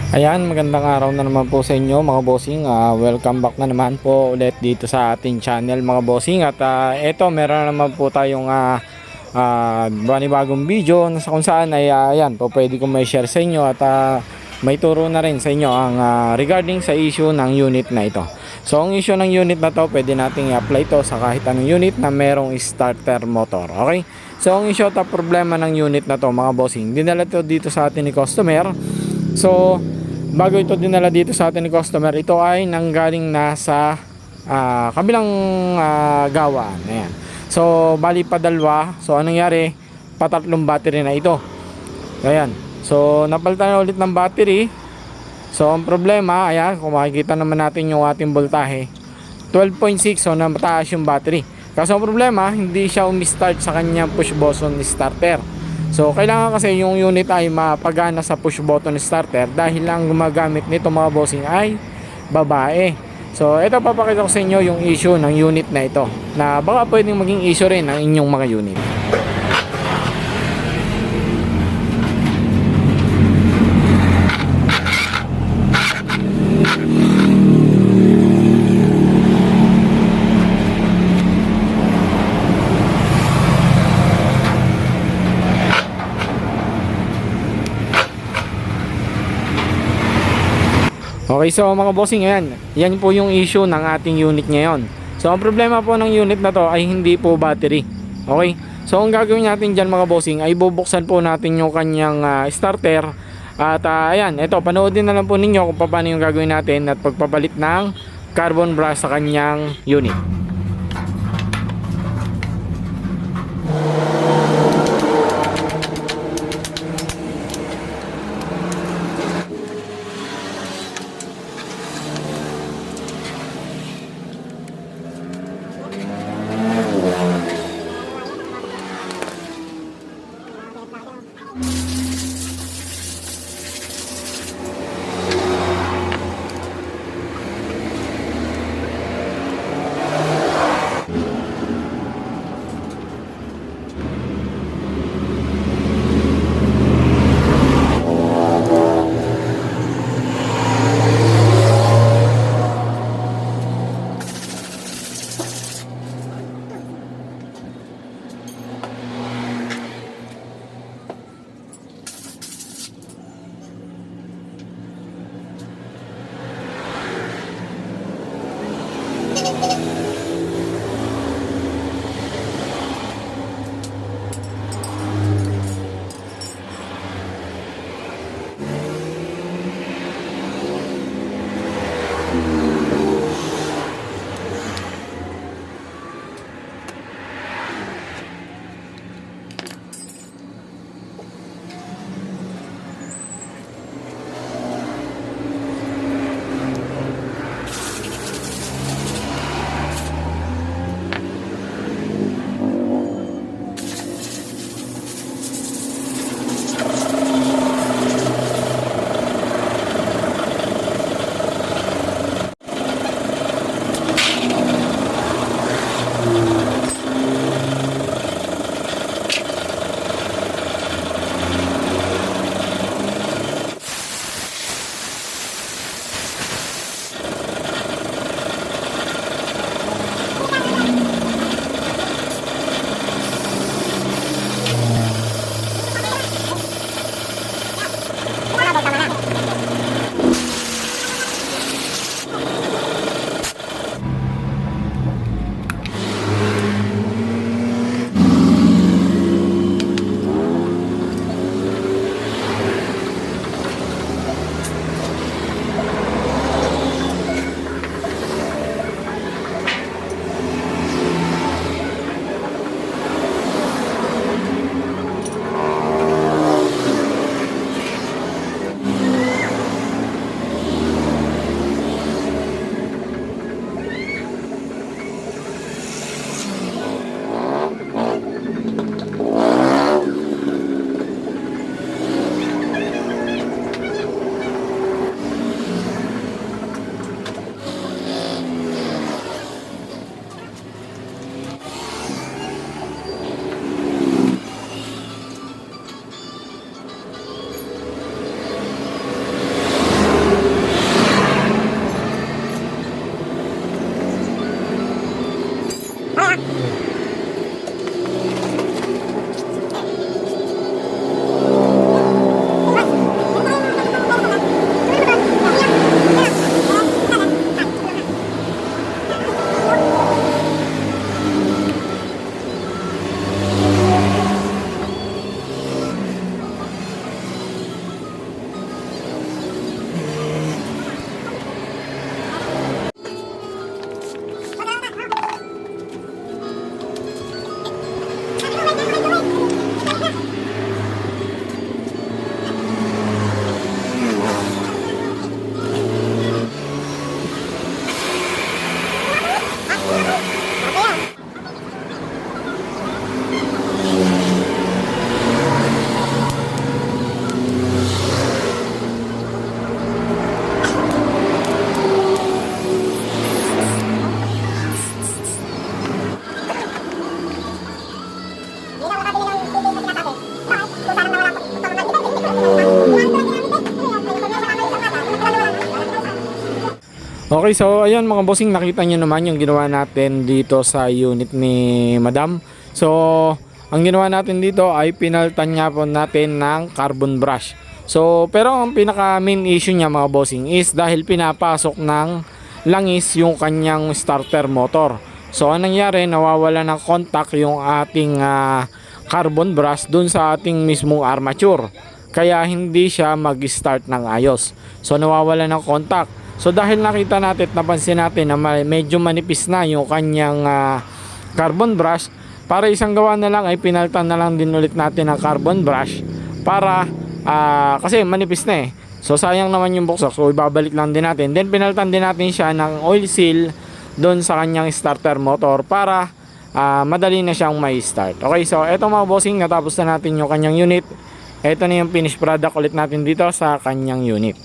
Ayan, magandang araw na naman po sa inyo mga bossing. Welcome back na naman po ulit dito sa ating channel mga bossing. At eto, meron naman po tayong bagong video na kung saan ay ayan, po pwede kong may share sa inyo at may turo na rin sa inyo ang regarding sa issue ng unit na ito. So ang issue ng unit na to, pwede nating i-apply to sa kahit anong unit na merong starter motor. Okay? So ang issue at problema ng unit na to mga bossing, dinala to dito sa atin ni customer. So bago ito dinala dito sa atin ni customer, ito ay nanggaling na sa kabilang gawaan. Ayan. So bali pa dalawa. So anong nangyari? Patatlong battery na ito. Ayan. So napalitan na ulit ng battery. So ang problema, ayan, kung makikita naman natin yung ating voltahe 12.6, so na mataas yung battery. Kaso ang problema, hindi siya umi-start sa kanyang push button starter. So kailangan kasi yung unit ay mapagana sa push button starter dahil lang gumagamit nito mga bossing ay babae. So ito, papakita ko sa inyo yung issue ng unit na ito, na baka pwedeng maging issue rin ng inyong mga unit. Okay, so mga bossing, ayan, yan po yung issue ng ating unit ngayon. So ang problema po ng unit na to ay hindi po battery. Okay, so ang gagawin natin dyan mga bossing ay bubuksan po natin yung kanyang starter. At ayan, ito, panoodin na lang po ninyo kung paano yung gagawin natin at pagpapalit ng carbon brush sa kanyang unit. Okay, so ayun mga bossing, nakita nyo naman yung ginawa natin dito sa unit ni Madam. So, ang ginawa natin dito ay pinaltan nga po natin ng carbon brush. So, pero ang pinaka main issue niya mga bossing is dahil pinapasok ng langis yung kanyang starter motor. So, anong nangyari, nawawala ng contact yung ating carbon brush dun sa ating mismong armature. Kaya hindi siya mag-start ng ayos. So, nawawala ng contact. So dahil nakita natin, napansin natin na medyo manipis na yung kanyang carbon brush, para isang gawa na lang ay pinaltan na lang din ulit natin ang carbon brush para kasi manipis na eh. So sayang naman yung buksak, so ibabalik lang din natin. Then pinaltan din natin siya ng oil seal doon sa kanyang starter motor para madali na siyang may start. Okay, so eto mga bossing, natapos na natin yung kanyang unit. Eto na yung finished product ulit natin dito sa kanyang unit.